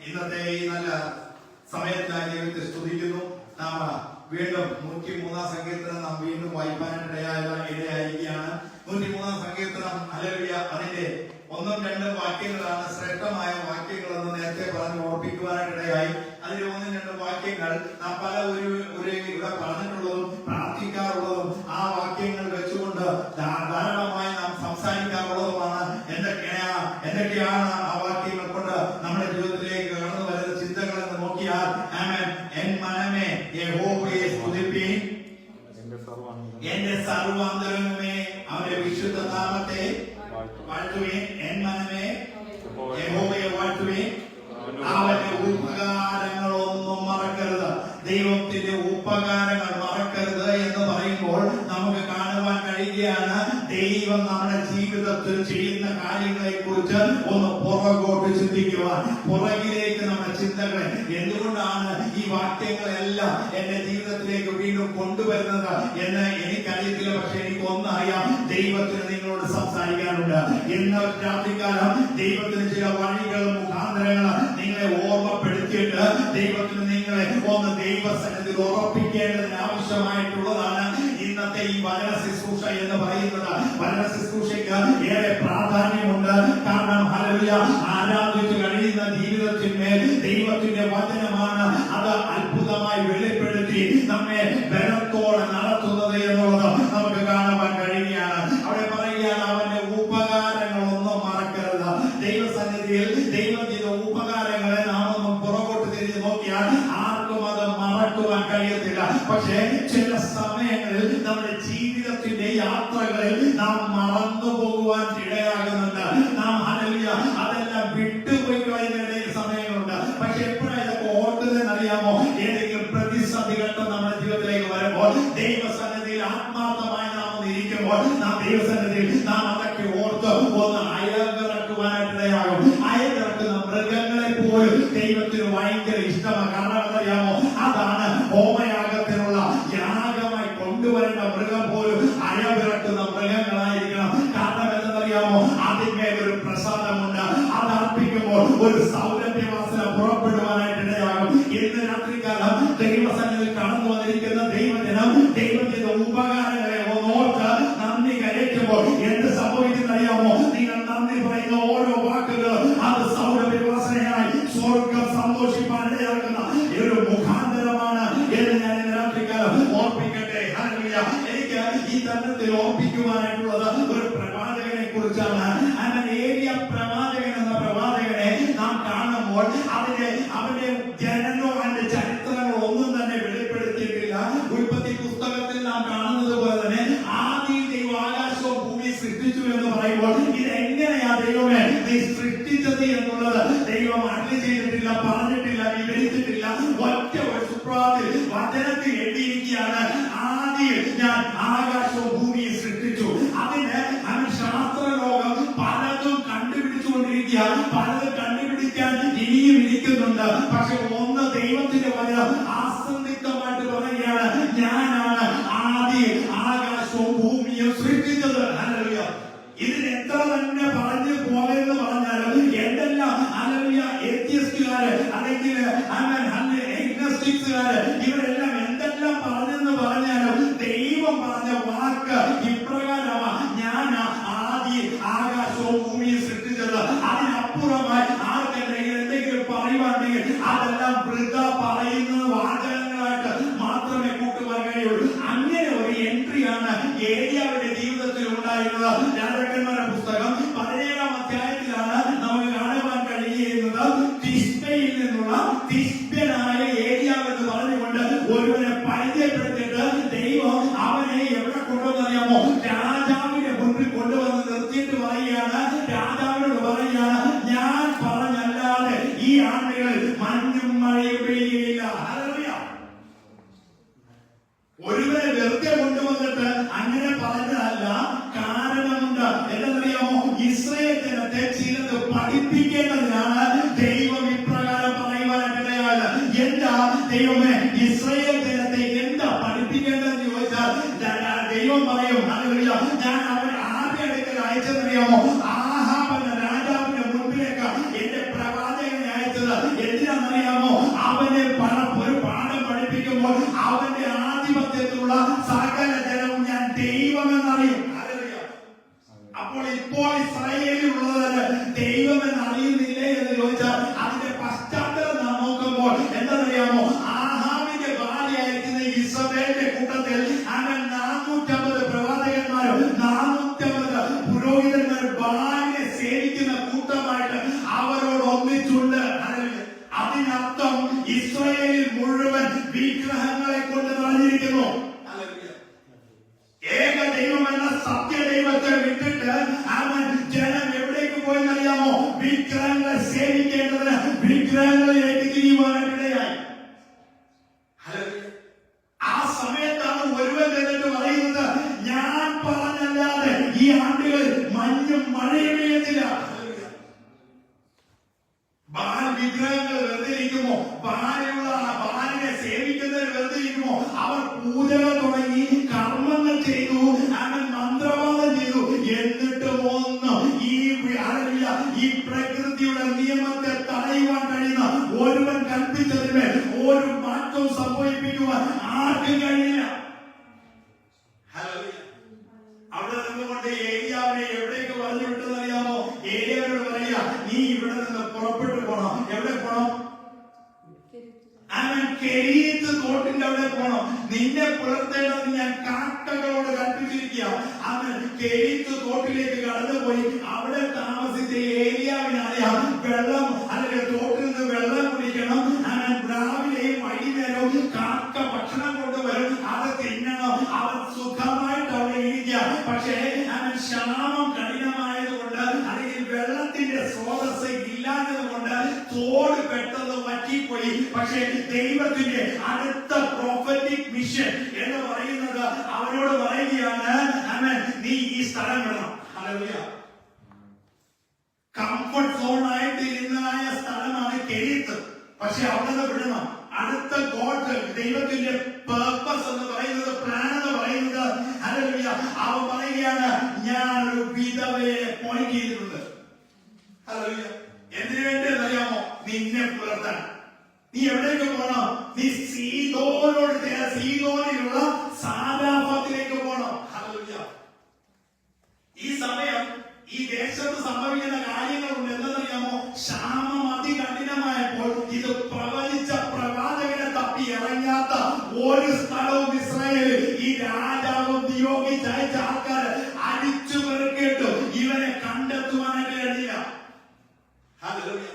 ഇന്നത്തെ ഈ നല്ല സമയത്തിനായി ദൈവത്തെ സ്തുതിക്കുന്നു. നാം വീണ്ടും 103 സങ്കീർത്തനം നാം വീണ്ടും വായിക്കാനിടയായിരിക്കുകയാണ്. 103 സങ്കീർത്തനം ഹല്ലേലൂയ, അതിന്റെ 1-2 വാക്യങ്ങളാണ് ശ്രേഷ്ഠമായ വാക്യങ്ങൾ എന്ന് നേരത്തെ പറഞ്ഞ് ഓർപ്പിക്കുവാനിടയായി. അതിന്റെ 1-2 വാക്യങ്ങൾ നാം പല ഇവിടെ പറഞ്ഞിട്ടുള്ളതും പ്രാർത്ഥിക്കാറുള്ളതും ആ വാക്യങ്ങൾ വെച്ചുകൊണ്ട് ധാരാളമായി നാം സംസാരിക്കാറുള്ളതുമാണ്. എന്തൊക്കെയാണ് ആ വാക്യങ്ങൾ കൊണ്ട് നമ്മുടെ ജീവിതത്തിലേക്ക് കടന്നു വരുന്ന ചിന്തകൾ എന്ന് നോക്കിയാൽ, ആമേൻ, എൻ മനമേ യഹോവയെ സ്തുതിപ്പീൻ, എന്റെ സർവാന്തരംഗമേ അവന്റെ വിശുദ്ധ നാമത്തെ വാഴ്ത്തുവീൻ. എൻ മനമേ യഹോവയെ വാഴ്ത്തുവീൻ, അവന്റെ ഉപകാരങ്ങളൊന്നും മറക്കരുത്. ദൈവത്തിന്റെ ഉപകാരങ്ങൾ മറക്കരുത് എന്ന് പറയുമ്പോൾ നമുക്ക് കാണുവാൻ കഴിയുകയാണ്, ദൈവം നമ്മുടെ ജീവിതത്തിൽ ചെയ്യുന്ന കാര്യങ്ങളെ കുറിച്ച് ഒന്ന് പുറകോട്ട് ചിന്തിക്കുവാൻ, പുറകിലേക്ക് നമ്മുടെ ചിന്തകളെ. എന്തുകൊണ്ടാണ് ഈ വാക്യങ്ങളെല്ലാം എന്റെ ജീവിതത്തിലേക്ക് വീണ്ടും കൊണ്ടുവരുന്നത് എന്ന് എനിക്കറിയത്തില്ല. പക്ഷെ എനിക്ക് ഒന്നറിയാം, ദൈവത്തിന് നിങ്ങളോട് സംസാരിക്കാനുണ്ട്. ഇന്ന് രാത്രികാലം ദൈവത്തിന് ചില വഴികളും മുഖാന്തരങ്ങളും നിങ്ങളെ ഓർമ്മപ്പെടുത്തിയിട്ട് ദൈവത്തിന് നിങ്ങളെ ഒന്ന് ദൈവസന്നിധിയിൽ ഉറപ്പിക്കേണ്ടതിന് ആവശ്യമായിട്ടുള്ളതാണ് ഇന്നത്തെ ഈ വചന ശുശ്രൂഷ എന്ന് പറയുന്നത്. വചന ശുശ്രൂഷയ്ക്ക് ഏറെ പ്രാധാന്യമുണ്ട്. കാരണം ഹല്ലേലൂയ, ആരാധിച്ചു കഴിയുന്ന ജീവിതത്തിന്മേൽ ദൈവത്തിന്റെ വചനമാണ് അത് അത്ഭുതമായി വെളിപ്പെടുത്തി നമ്മെ ബലത്തോടെ നടത്തുന്നത് എന്നുള്ളത് നമുക്ക് കാണുവാൻ കഴിയുകയാണ്. അവിടെ പറയുകയാണ്, അവന്റെ ഉപകാരങ്ങളൊന്നും മറക്കരുത്. ദൈവസന്നിധിയിൽ ദൈവം ചെയ്ത ഉപകാരങ്ങളെ നാം ഒന്ന് പുറകോട്ട് തിരിഞ്ഞു നോക്കിയാൽ ആർക്കും അത് മറക്കുവാൻ കഴിയത്തില്ല. പക്ഷേ ചില സമയങ്ങളിൽ നമ്മുടെ ജീവിതത്തിന്റെ യാത്രകളിൽ നാം മറന്നു പോകുവാൻ ഇടയാകുന്നുണ്ട്. നാം ഹല്ലേലൂയ അതെല്ലാം വിട്ടുപോയി കളയുന്ന സമയങ്ങളുണ്ട്. പക്ഷെ എപ്പോഴാണ് ഇതൊക്കെ ഓർക്കുന്നതെന്ന് അറിയാമോ? ഏതെങ്കിലും പ്രതിസന്ധി ഘട്ടം നമ്മുടെ ജീവിതത്തിലേക്ക് വരുമ്പോൾ, ദൈവസന്നിധിയിൽ ആത്മാർത്ഥമായി നാം ഒന്ന് ഇരിക്കുമ്പോൾ, നാം ദൈവസന്നിധിയിൽ നാം അതൊക്കെ ഓർത്ത് ഒന്ന് അയവിറക്കുവാനായിട്ടിടയാകും. അയവിറക്കുന്ന മൃഗങ്ങളെ പോലും ദൈവത്തിന് ഭയങ്കര ഇഷ്ടമാണ്. കാരണം അറിയാമോ, അതാണ് ഹോമയാഗത്തിനുള്ള യാഗമായി കൊണ്ടുവരേണ്ട മൃഗം പോലും അയവിറക്കുന്ന മൃഗങ്ങളായിരിക്കണം. കാരണം എന്തെന്നറിയാമോ, അതിന്മേൽ ഒരു പ്രസാദമുണ്ട്. അത് അർപ്പിക്കുമ്പോൾ ഒരു സൗരഭ്യവാസന പുറപ്പെടുവാനായിട്ടിടയാകും. ഇന്ന് രാത്രികാലം ദൈവസന്നിധിയിൽ കടന്നു വന്നിരിക്കുന്ന ദൈവജനം ദൈവത്തിന്റെ ഉപകാരങ്ങളെ ഓർത്ത് നന്ദി കരയ്ക്കുമ്പോൾ എന്ത് സംഭവിക്കുന്നറിയാമോ? നിങ്ങൾ നന്ദി പറയുന്ന ഓരോ വാക്കുകളും അത് സൗരഭ്യവാസനയായി സ്വർഗം സന്തോഷിപ്പാനിടയാക്കുന്ന ഒരു മുഖാന്തരമാണ് എന്ന് ഞാൻ ഇന്ന് രാത്രികാലം ഓർപ്പിക്കട്ടെ. ഹല്ലേലൂയ. എനിക്ക് ഈ തരത്തിൽ ഓർപ്പിക്കുവാനായിട്ടുള്ളത് ഒരു പ്രവാചകനെ കുറിച്ചാണ്. അങ്ങനെ ഏലിയ പ്രവാചകൻ എന്ന പ്രവാചകനെ നാം കാണുമ്പോൾ അവന്റെ ജനനോ അവന്റെ ചരിത്രങ്ങളോ ഒന്നും തന്നെ വെളിപ്പെടുത്തിയിട്ടില്ല. ഉൽപ്പത്തി പുസ്തകത്തിൽ നാം കാണുന്നത് പോലെ തന്നെ ആദിയിൽ ദൈവം ആകാശവും ഭൂമി സൃഷ്ടിച്ചു എന്ന് പറയുമ്പോൾ ഇതെങ്ങനെയാ ദൈവമേ നീ സൃഷ്ടിച്ചത് എന്നുള്ളത് ദൈവം അരുളി ചെയ്തിട്ടില്ല, പറഞ്ഞിട്ടില്ല, വിവരിച്ചിട്ടില്ല. ഒറ്റ ഒരു സുപ്രഭാതത്തിൽ വചനത്തിൽ എഴുതിയിരിക്കുകയാണ്, ആദിയിൽ ഞാൻ ആകാശവും ഭൂമിയെ സൃഷ്ടിച്ചു. അതിന് ശാസ്ത്രലോകം പലതും കണ്ടുപിടിച്ചുകൊണ്ടിരിക്കുക, പലതും കണ്ടുപിടിക്കാൻ ഇനിയും ഇരിക്കുന്നുണ്ട്. പക്ഷെ ഒന്ന് ദൈവത്തിന്റെ വചനം ആസന്ദിഗ്ധമായിട്ട് പറയുകയാണ്, ഞാനാണ് ആദിയിൽ ആകാശവും ഭൂമിയും സൃഷ്ടിച്ചത്. ഹല്ലേലൂയ. ഇതിന് എത്ര തന്നെ പറഞ്ഞു പോയെന്ന് പറഞ്ഞാലും എന്തെല്ലാം ഹല്ലേലൂയ എത്തിയസ്റ്റുകാര് അല്ലെങ്കിൽ എഗ്നോസ്റ്റിക്സുകാര് ഇവരെല്ലാം എന്തെല്ലാം പറഞ്ഞെന്ന് പറഞ്ഞാലും ദൈവം പറഞ്ഞ വാക്ക് ഇപ്രകാരമാണ്, ഞാൻ ആദ്യം ആകാശവും ഭൂമിയും സൃഷ്ടിച്ചത്. അതിനപ്പുറമായി ആർക്കെന്തെങ്കിലും എന്തെങ്കിലും പറയുവാണെങ്കിൽ അതെല്ലാം വൃഥ പറയുന്ന വാചകങ്ങളായിട്ട് മാത്രമേ കൂട്ടുവാൻ കഴിയുള്ളൂ. അങ്ങനെ ഒരു എൻട്രിയാണ് ഏലിയാവിന്റെ ജീവിതത്തിൽ ഉണ്ടായിരുന്നത്. രാജാക്കന്മാരുടെ പുസ്തകം 17-ാം അധ്യായത്തിലാണ് നമുക്ക് കാണുവാൻ കഴിയുന്നത്. തിസ്ബയിൽ നിന്നുള്ള തിസ്ബ്യനായ ഏലിയാവ് എന്ന് പറഞ്ഞുകൊണ്ട് ഒരുവനെ പരിചയപ്പെടുത്തിയിട്ട് ദൈവം അവനെ എവിടെ കൊണ്ടുവന്നറിയാമോ? രാജാവിന്റെ മുൻപിൽ കൊണ്ടുവന്ന് നിർത്തിയിട്ട് പറയുകയാണ്, രാജാവിനോട് പറയുകയാണ്, ഞാൻ പറഞ്ഞല്ലാതെ ഈ ആണ്ടുകളിൽ മഞ്ഞും മഴയും പെയ്യുകയില്ല. ഹല്ലേലൂയ. ഒരുവരെ വെറുതെ കൊണ്ടുവന്നിട്ട് അങ്ങനെ പറഞ്ഞതല്ല, കാരണമുണ്ട്. എന്തെന്നറിയാമോ? ഇസ്രായേൽ ജനത്തെ ചിലത് പഠിപ്പിക്കേണ്ടതിനാണ് ദൈവം ഇപ്രകാരം പറയുവാനായിട്ടിടയായത്. എന്താ ദൈവമേ ഇസ്രായേൽ ജനത്തെ എന്താ പഠിപ്പിക്കേണ്ടതെന്ന് ചോദിച്ചാൽ ദൈവം പറയും, ഹല്ലേലൂയ, ഞാൻ അവരെ ആരുടെ അടുക്കൽ അയച്ചെന്നറിയാമോ? ആഹാബ് എന്ന രാജാവിന്റെ മുൻപിലേക്ക് എന്റെ പ്രവാചകനെ അയച്ചത്. ഇപ്പോൾ ഇസ്രായേലിലുള്ളത് ദൈവമെന്ന് അറിയുന്നില്ലേ എന്ന് ചോദിച്ചാൽ അതിന്റെ പശ്ചാത്തലം നാം നോക്കുമ്പോൾ എന്താണെന്നറിയാമോ? ആഹാബിന്റെ ഭാര്യയായിരിക്കുന്ന ഇസബേലിന്റെ കൂട്ടത്തിൽ അങ്ങനെ 450 പ്രവാചകന്മാരും 450 പുരോഹിതന്മാരും ബാലിനെ സേവിക്കുന്ന കൂട്ടമായിട്ട് അവരോട് ഒന്നിച്ചുണ്ട്. അതിനർത്ഥം ഇസ്രായേലിൽ മുഴുവൻ വിഗ്രഹങ്ങളെ കൊണ്ട് നിറഞ്ഞിരിക്കുന്നു. ഏക ദൈവമെന്ന സത്യദൈവത്തെ വിട്ടിട്ട് അവൻ ജനം എവിടേക്ക് പോയെന്നറിയാമോ? വിഗ്രഹങ്ങളെ സേവിക്കേണ്ടതിന് വിഗ്രഹങ്ങളിലേക്ക് തിരിയുവാനിടയായി. ആ സമയത്താണ് ഒരുവൻ എന്നിട്ട് പറയുന്നത്, ഞാൻ പറഞ്ഞല്ലാതെ ഈ ആണ്ടുകളിൽ മഞ്ഞും മഴയും പെയ്യത്തില്ല. ബാൽ വിഗ്രഹങ്ങൾ വെറുതെ ഇരിക്കുമോ? ബാലിനെ സേവിക്കുന്നവർ വെറുതെ ഇരിക്കുമോ? അവർ പൂജകൾ തുടങ്ങി, കർമ്മങ്ങൾ ചെയ്തു, അവൻ മന്ത്രവാദം ചെയ്തു. എന്നിട്ടും ഒന്നും ഈ പ്രകൃതിയുടെ നിയമത്തെ തടയുവാൻ കഴിയുന്ന ഒരുവൻ കൽപ്പിച്ചതിന് ഒരു മാറ്റവും സംഭവിപ്പിക്കുവാൻ ആർക്കും കഴിയില്ല. അവിടെ നിന്നുകൊണ്ട് ഏലിയാവിനെ എവിടേക്ക് പറഞ്ഞു വിട്ടെന്നറിയാമോ? ഏലിയാവിനോട് പറയാ, നീ ഇവിടെ നിന്ന് പുറപ്പെട്ടു പോണം. എവിടെ പോണം? അവൻ കെരീത്ത് തോട്ടിന്റെ അവിടെ പോണം. നിന്നെ പുലർത്തേണ്ടത് ഞാൻ കാക്കകളോട് കൽപ്പിച്ചിരിക്കുക. അവൻ കെരീത്ത് തോട്ടിലേക്ക് കടന്നുപോയി. അവിടെ താമസിച്ച ഏലിയാവിനറിയാം വെള്ളം അല്ലെങ്കിൽ തോട്ടിൽ നിന്ന് വെള്ളം കുടിക്കണം. അവൻ രാവിലെയും വൈകുന്നേരവും കാക്ക ഭക്ഷണം കൊണ്ടുവരും, അത് തിന്നണം. അവൻ സുഖമായിട്ട് അവിടെ ഇരിക്കുക. പക്ഷേ അവൻ ക്ഷാമം കഠിനമായതുകൊണ്ട് അല്ലെങ്കിൽ വെള്ളത്തിന്റെ സ്രോതസ് ഇല്ലാത്തതുകൊണ്ട് തോട് പെട്ടെന്ന് വറ്റിപ്പോയി. പക്ഷേ ദൈവത്തിന്റെ അടുത്ത പ്രോഫറ്റിക് മിഷൻ എന്ന് പറയുന്നത് അവനോട് പറയുകയാണ്, അവൻ നീ ഈ സ്ഥലം വിടണം. ഹല്ലേലൂയ. കംഫർട്ട് സോണായിട്ട് ഇരുന്നതായ സ്ഥലമാണ് കെരീത്ത്. പക്ഷെ അവിടെ നിന്ന് വിടണം. അടുത്ത ഗോഡ് ദൈവത്തിന്റെ പർപ്പസ് എന്ന് പറയുന്നത്, പ്ലാൻ എന്ന് പറയുന്നത്, ഹല്ലേലൂയ, അവൻ പറയുകയാണ്, ഞാൻ ഒരു വിധവയെ പോയിന്റ് ചെയ്തിട്ടുണ്ട്. ഹല്ലേലൂയ. എന്തിനു വേണ്ടി അറിയാമോ? നിന്നെ പുലർത്താൻ. നീ എവിടേക്ക് പോകണം? നീ സീദോനിലുള്ള സാരാഫത്തിലേക്ക് പോകണം. ഹല്ലേലൂയ. ഈ സമയം ഈ ദേശത്ത് സംഭവിക്കുന്ന കാര്യങ്ങളുണ്ട്. എന്തെന്നറിയാമോ? ക്ഷാമം അതികഠിനമായപ്പോൾ ഇത് പ്രവചിച്ച പ്രവാചകനെ തപ്പി ഇറങ്ങാത്ത ഒരു സ്ഥലവും ഇസ്രായേലിൽ ഈ രാജാവും നിയോഗിച്ച് അയച്ച ആൾക്കാർ അടിച്ചു പെറുക്കിയിട്ട് ഇവനെ കണ്ടെത്തുവാനായിട്ട് കഴിയില്ല. ഹല്ലേലൂയ.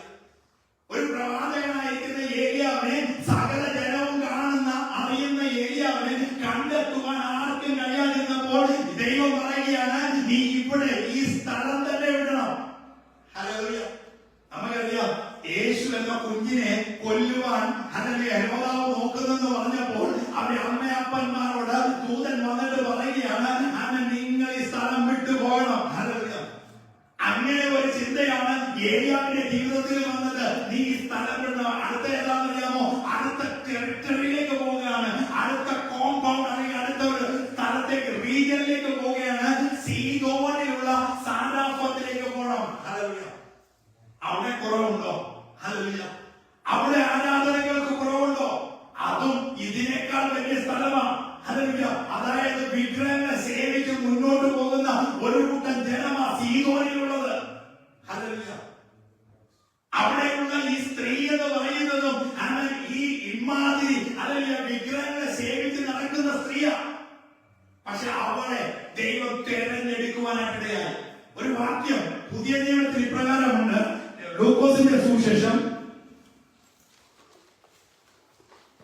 ഒരു പ്രവാചകനായിരിക്കുന്ന ഏലിയാവിനെ സകല ജനവും കാണുന്ന അറിയുന്ന ഏലിയാവിനെ കണ്ടെത്തുവാൻ ആർക്കും കഴിയാതിരുന്നപ്പോൾ ദൈവം പറയുകയാണ്, നീ ഇവിടെ ഈ സ്ഥലം തന്നെ വിടണം. ഹല്ലേലൂയ. നമുക്കറിയാം, യേശു എന്ന കുഞ്ഞിനെ കൊല്ലുവാൻ ഹെരോദാവ് നോക്കുന്നെന്ന് പറഞ്ഞപ്പോൾ അവരുടെ അമ്മയപ്പന്മാരോട് ദൂതൻ വന്നിട്ട് പറയുകയാണ്, അവൻ നിങ്ങൾ ഈ സ്ഥലം വിട്ടു പോകണം. ഹല്ലേലൂയ. അങ്ങനെ ഒരു ചിന്തയാണ് ഏലിയാവിന്റെ ജീവിതത്തിൽ വന്നത്. നീ ഈ സ്ഥലം വിടണം. അടുത്ത ഏതാണെന്നറിയാമോ? അടുത്ത ടെറിട്ടറിയിലേക്ക് പോവുകയാണ്. അടുത്ത കോമ്പൗണ്ട് അല്ലെങ്കിൽ അടുത്ത ഒരു സ്ഥലത്തേക്ക്, റീജിയനിലേക്ക് പോവുകയാണ്. സീദോനിലുള്ള സാരാഫത്തിലേക്ക് പോകണം. ഹല്ലേലൂയ. അവിടെ കുറവുണ്ടോ? ഹല്ലേലൂയ. അവിടെ ആരാധനകൾക്ക് കുറവുണ്ടോ? അതും ഇതിനേക്കാൾ വലിയ സ്ഥലമാണ്. ഹല്ലേലൂയ. അതായത് വിഗ്രഹങ്ങളെ സേവിച്ച് മുന്നോട്ട് പോകുന്ന ഒരു കൂട്ടം ജനമാ സീദോനിലുള്ളത്. ഹല്ലേലൂയ. അവിടെയുള്ള ഈ സ്ത്രീ എന്ന് പറയുന്നതും ഈ ഇമാതിരി അല്ലെങ്കിൽ വിഗ്രഹങ്ങളെ സേവിച്ച് നടക്കുന്ന സ്ത്രീയാ. പക്ഷെ അവളെ ദൈവം തിരഞ്ഞെടുക്കുവാനായിട്ടിടയായി. ഒരു വാക്യം പുതിയ നിയമത്തിൽ ഇപ്രകാരമുണ്ട്. ലൂക്കോസിന്റെ സുവിശേഷം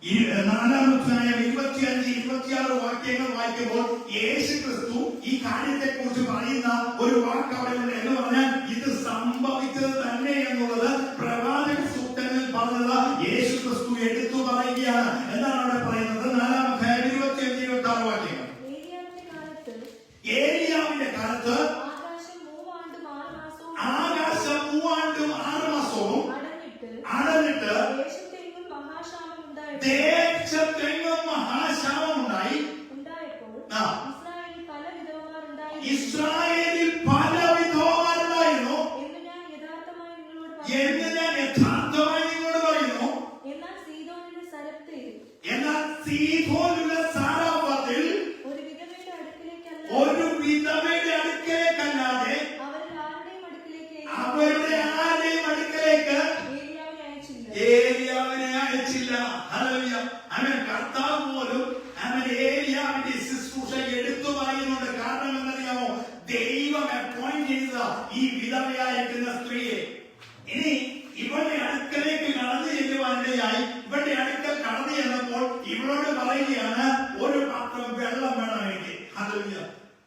4-ാം അധ്യായം 25-26 വാക്യങ്ങൾ വായിക്കുമ്പോൾ യേശു ക്രിസ്തു ഈ കാര്യത്തെ കുറിച്ച് പറയുന്ന ഒരു വാക്ക് അവിടെയുണ്ട്. എന്ന് പറഞ്ഞാൽ ഇത് സംഭവിച്ചത് തന്നെ എന്നുള്ളത് പ്രവാചക സൂക്തങ്ങളിൽ പറഞ്ഞത് യേശു ക്രിസ്തു എടുത്തു പറയുകയാണ്. എന്താണ് അവിടെ പറയുന്നത്? 4-ാം അധ്യായം 25-26 വാക്യങ്ങൾ. ഏലിയാവിന്റെ കാലത്ത് ആകാശം 3 ആണ്ടും 6 മാസവും ഈ വിധവയായിരിക്കുന്ന സ്ത്രീയെ. ഇനി ഇവളുടെ അടുക്കലേക്ക് കടന്നു ചെല്ലുവാനിടയായി. ഇവളുടെ അടുക്കൽ കടന്നു ചെന്നപ്പോൾ ഇവളോട് പറയുകയാണ്, ഒരു പാത്രം വെള്ളം വേണം എനിക്ക്. ഹല്ലേലൂയ.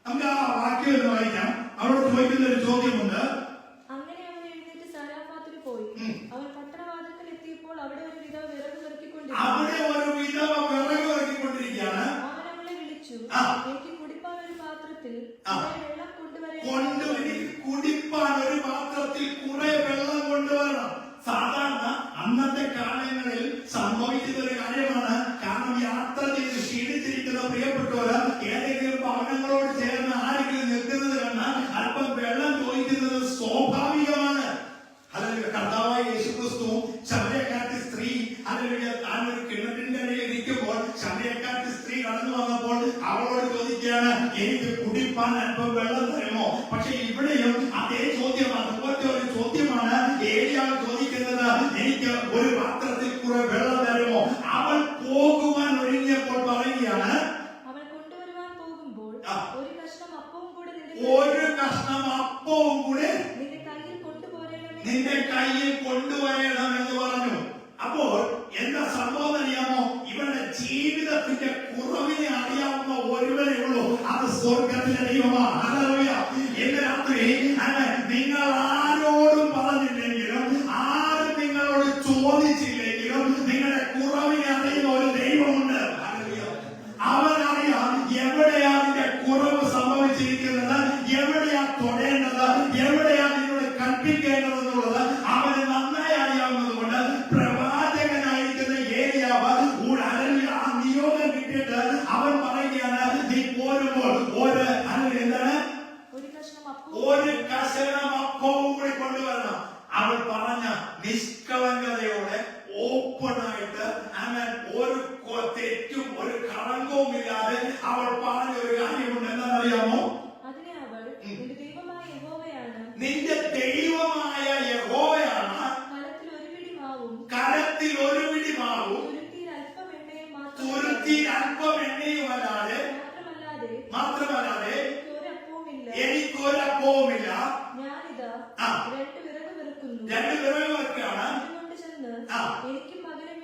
നമുക്ക് ആ വാക്യം ഒന്ന് വായിക്കാം. അവളോട് ചോദിക്കുന്ന ഒരു ചോദ്യമുണ്ട്. അങ്ങനെ അവൻ എഴുന്നേറ്റ് സാരാഫാത്തിൽ പോയി. അവൻ പട്ടണവാതിൽക്കൽ എത്തിയപ്പോൾ അവിടെ ഒരു വിധവ വിറക് പെറുക്കിക്കൊണ്ടിരിക്കുകയാണ്. അവൻ അവളെ വിളിച്ചു, എനിക്ക് കുടിപ്പാൻ ഒരു പാത്രത്തിൽ വെള്ളം കുടിപ്പാൻ ഒരു പാത്രത്തിൽ കുറെ വെള്ളം കൊണ്ടുവരണം. സാധാരണ അന്നത്തെ കാലങ്ങളിൽ സംഭവിക്കുന്ന ഒരു കാര്യമാണ്. കാരണം യാത്ര ചെയ്ത് ക്ഷീണിച്ചിരിക്കുന്ന പ്രിയപ്പെട്ടവര് ഏതെങ്കിലും ഭവനങ്ങളോട് ചേർന്ന് ആരെങ്കിലും നിൽക്കുന്നത് കണ്ടാൽ അല്പം വെള്ളം ചോദിക്കുന്നത് സ്വാഭാവികമാണ്. അല്ലെങ്കിൽ കർത്താവായ യേശുക്രിസ്തുവും ശമര്യക്കാരത്തി സ്ത്രീ അല്ലെങ്കിൽ താൻ ഒരു കിണറ്റിന്റെ ഇടയിൽ ഇരിക്കുമ്പോൾ ശമര്യക്കാരത്തി സ്ത്രീ കടന്നു വന്നപ്പോൾ അവളോട് ചോദിക്കുകയാണ്, എനിക്ക് കുടിപ്പാൻ അല്പം വെള്ളം തരുമോ? പക്ഷെ ഇവിടെയും അതേ ചോദ്യമാണ്, അതുപോലത്തെ ഒരു ചോദ്യമാണ് ഏലിയാവ് ചോദിക്കുന്നത്, എനിക്ക് ഒരു പാത്രത്തിൽ കുറെ വെള്ളം തരുമോ? അവൾ പോകുവാൻ ഒരുങ്ങിയപ്പോൾ പറയുകയാണ്, അവൾ കൊണ്ടുവരുവാൻ പോകുമ്പോൾ ഒരു കഷ്ണം അപ്പവും കൂടെ നിന്റെ കയ്യിൽ കൊണ്ടുവരണം എന്ന് പറഞ്ഞു. അപ്പോൾ എന്താ സംഭവം അറിയാമോ? ഇവരുടെ ജീവിതത്തിന്റെ കുറവിനെ അറിയാവുന്ന ഒരുവരേ ഉള്ളൂ, അത് സ്വർഗത്തിലെ ദൈവമാണ്. ഹല്ലേലൂയ. ഇന്ന് രാത്രി നിങ്ങൾ ആരോടും പറഞ്ഞില്ലെങ്കിലും ആരും നിങ്ങളോട് ചോദിച്ചില്ലെങ്കിലും നിങ്ങളുടെ കുറവിനെ അറിയുന്ന ഒരു ദൈവമുണ്ട്. ഹല്ലേലൂയ. അവനറിയാം എവിടെയാ നിന്റെ കുറവ് സംഭവിച്ചിരിക്കുന്നത്, എവിടെയാ തൊടേണ്ടത്, എവിടെയാ നിന്നോട് കൽപ്പിക്കേണ്ടത് എന്നുള്ളത് അവന് നന്നായി അറിയാവുന്നതുകൊണ്ട് പ്രവാചകനായിരിക്കുന്ന ഏലിയാവ് ആ നിയോഗം കിട്ടിയിട്ട് അവൻ പറയുകയാണ്, നീ പോരുമ്പോൾ ഒരു കഷണം അപ്പവും കൂടി കൊണ്ടുവരണം. അവൾ പറഞ്ഞ നിഷ്കളങ്കതയോടെ ഓപ്പണായിട്ട് അങ്ങനെ ഒരു തെറ്റും ഒരു കളങ്കവും ഇല്ലാതെ അവൾ പറഞ്ഞ ഒരു കാര്യമുണ്ട്. എന്താണെന്നറിയാമോ? നിന്റെ ദൈവമായ യഹോവയാണ് കലത്തിൽ ഒരു പിടി മാവും തുരുത്തിയിൽ അല്പം എണ്ണയും മാത്രമല്ലാതെ എനിക്കൊരപ്പവുമില്ല. രണ്ട് വിറക് വെക്കാണ്. എനിക്കും മകനും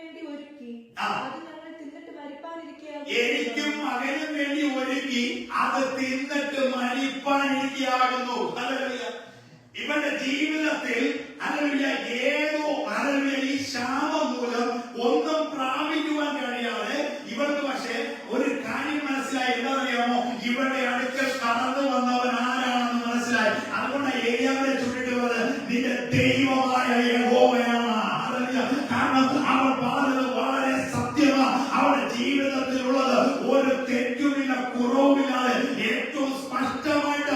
വേണ്ടി ഒരുക്കി അത് തിന്നിട്ട് മരിപ്പാനിരിക്കുകയാകുന്നു. ഇവന്റെ ജീവിതത്തിൽ ഏതോ ഈ ശാപം മൂലം ഒന്നും പ്രാപിക്കുവാൻ കഴിയാതെ ഇവർക്ക് പക്ഷെ ഒരു കാര്യം മനസ്സിലായി. എന്താണെന്നറിയാമോ? ഇവരുടെ അടുക്കൽ കടന്നു വന്നവൻ ആരാണെന്ന് മനസ്സിലായി. അതുകൊണ്ട് ഏലിയാവിനെ ചുറ്റിട്ടുള്ളത് നിന്റെ ദൈവമായ യഹോവയാണ്. കാരണം അവൻ പറഞ്ഞത് വളരെ സത്യമാണ്. അവരുടെ ജീവിതത്തിലുള്ളത് ഒരു തെറ്റുമില്ല, കുറവുമില്ലാതെ ഏറ്റവും സ്പഷ്ടമായിട്ട്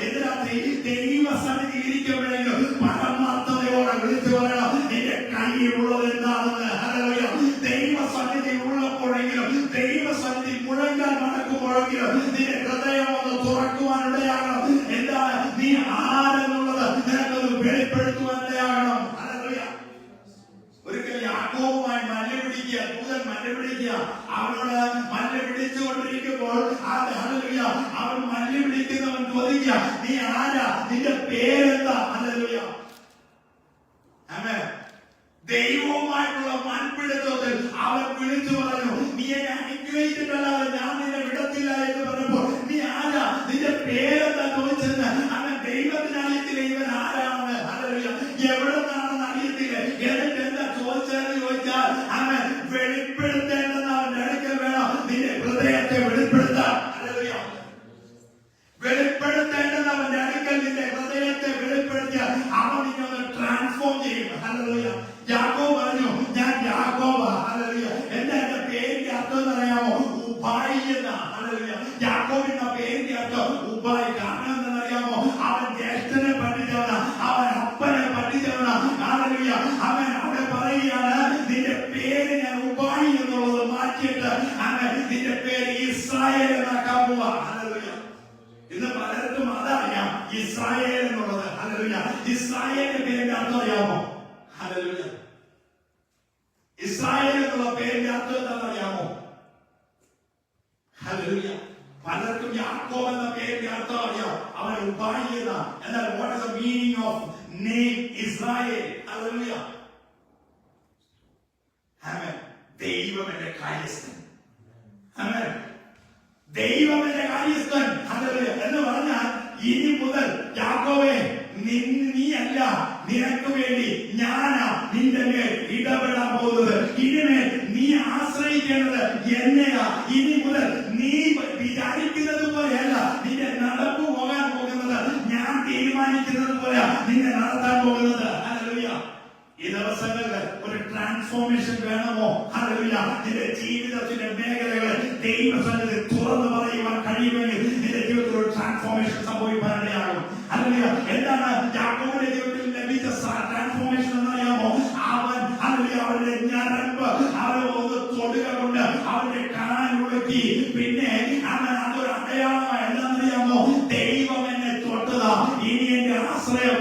എതിരാത്രി ദൈവസന്നിധി ഇരിക്കുമ്പോഴെങ്കിലും പരമാർത്ഥതയോടെ വിളിച്ചു പറയണം, നിന്റെ കയ്യിലുള്ളത് എന്താണെന്ന്. ദൈവസന്നിധി ഉള്ളപ്പോഴെങ്കിലും ദൈവസന്നിധി മുഴങ്ങാൻ നടക്കുമ്പോഴെങ്കിലും നിന്റെ ഹൃദയം ഒന്ന് തുറക്കുവാനിടയാകണം. എന്താണ് നീ ആരെന്നുള്ളത് നിനക്കൊന്ന് വെളിപ്പെടുത്തുവാനിടയാകണം. ഒരിക്കൽ യാക്കോബുമായി മല്ല് പിടിക്കുക, ദൂതൻ മല്ല് പിടിക്കുക. അവനോട് മല്ല് പിടിച്ചുകൊണ്ടിരിക്കുമ്പോൾ അവൻ മല്ല് പിടിക്കുന്നവൻ ചോദിക്കുക, നീ ആരാ, നിന്റെ പേരെന്താ? ഹല്ലേലൂയ. ആമേൻ. ദൈവവുമായിട്ടുള്ള മൺപിടുത്തത്തിൽ അവൻ വിളിച്ചു പറഞ്ഞു, നീ എന്നെ അനുഗ്രഹിച്ചിട്ടല്ലാതെ ഞാൻ നിന്നെ വിടത്തില്ല എന്ന് പറഞ്ഞപ്പോൾ നീ ആരാ, നിന്റെ പേരെന്താ ചോദിച്ചെന്ന് അവൻ ദൈവത്തിന് അറിയത്തില്ല ഇവൻ ആരാണ്. ഹല്ലേലൂയ. എവിടെ നിന്നാണെന്ന് അറിയത്തില്ല. എന്നിട്ട് എന്താ ചോദിച്ചതെന്ന് ചോദിച്ചാൽ അവൻ വെളിപ്പെടുത്തേണ്ടെന്ന് അവന്റെ അടുക്കൽ വേണം. നിന്റെ ഹൃദയത്തെ വെളിപ്പെടുത്താൻ. ഹല്ലേലൂയ. വെളിപ്പെടുത്തേണ്ടെന്ന് അവന്റെ അടുക്കൽ നിന്റെ ഹൃദയത്തെ വെളിപ്പെടുത്തിയാൽ അവൻ നിന്നെ ഒന്ന് ട്രാൻസ്ഫോം ചെയ്യും. ഹല്ലേലൂയ. യാക്കോബ് പറഞ്ഞു, ഞാൻ യാക്കോബാ. ഹല്ലേലൂയ. എന്താ എന്റെ പേരിന്റെ അർത്ഥം എന്നറിയാമോ? ഉപായി എന്നാ. ഹല്ലേലൂയ. യാക്കോബിന്റെ പേരിന്റെ അർത്ഥം ഉപായി. കാരണം എന്താണെന്നറിയാമോ? അവൻ ജ്യേഷ്ഠനെ പഠിച്ചവനാ, അവൻ അപ്പനെ പഠിച്ചവനാ. ഹല്ലേലൂയ. അവൻ അവിടെ പറയുകയാണ്, നിന്റെ പേര് ഞാൻ ഉപായി എന്നുള്ളത് മാറ്റിയിട്ട് അവൻ നിന്റെ പേര് ഇസ്രായേൽ എന്നാക്കാൻ പോവാ. ഹല്ലേലൂയ. ഇന്ന് പലർക്കും അതറിയാം, ഇസ്രായേൽ എന്നുള്ളത്. ഹല്ലേലൂയ. ഇസ്രായേലിന്റെ പേരിന്റെ അർത്ഥം അറിയാമോ? ഹല്ലേലൂയ. ഇസ്രായേൽ എന്നുള്ള പേരിന്റെ അർത്ഥം എന്താണെന്നറിയാമോ? ഹല്ലേലൂയ. പലർക്കും യാക്കോബ് എന്ന പേരിന്റെ അർത്ഥം അറിയാം, അവൻ ഉപായി എന്നാണ്. എന്നാൽ what is the meaning of name Israel? ഹല്ലേലൂയ. ആമേൻ. ദൈവം എന്റെ കാര്യസ്ഥൻ. ആമേൻ. ദൈവം എന്റെ കാര്യസ്ഥൻ. ഹല്ലേലൂയ. എന്ന് പറഞ്ഞാൽ ഇനി മുതൽ യാക്കോബേ നീ അല്ല, നിനക്ക് വേണ്ടി ഞാനാ നിന്റെ മേൽ ഇടപെടാൻ പോകുന്നത്. ഇനിമേൽ നീ ആശ്രയിക്കേണ്ടത് എന്നെയാ. ഇനി മുതൽ നീ വിചാരിക്കുന്നത് പോലെയല്ല നിന്റെ നടപ്പ് പോകാൻ പോകുന്നത്. ഞാൻ തീരുമാനിക്കുന്നത് പോലെ നിന്നെ നടത്താൻ പോകുന്നത്. ഹല്ലേലൂയ. ഈ ദിവസങ്ങളിൽ ഒരു ട്രാൻസ്ഫോർമേഷൻ വേണമോ? ഹല്ലേലൂയ. നിന്റെ ജീവിതത്തിന്റെ മേഖലകൾ ദൈവസന്നിധി തുറന്നു പറയുവാൻ കഴിയുമെങ്കിൽ നിന്റെ ജീവിതത്തിൽ ഒരു ട്രാൻസ്ഫോർമേഷൻ സംഭവിക്കാനിടയാകും. ഹല്ലേലൂയ. എന്താണ് യാക്കോബിന്റെ ജീവിതത്തിൽ ലഭിച്ച ട്രാൻസ്ഫോർമേഷൻ എന്നറിയാമോ? അവൻ ഹല്ലേലൂയ അവന്റെ ഞരമ്പ് അവൻ ഒന്ന് തൊടുക കൊണ്ട് അവന്റെ കനാൻ ഉളുക്കി. പിന്നെ അവൻ അതൊരു അടയാളമായി എന്താണെന്നറിയാമോ? ദൈവം എന്നെ തൊട്ടതാ, ഇനി എന്റെ ആശ്രയം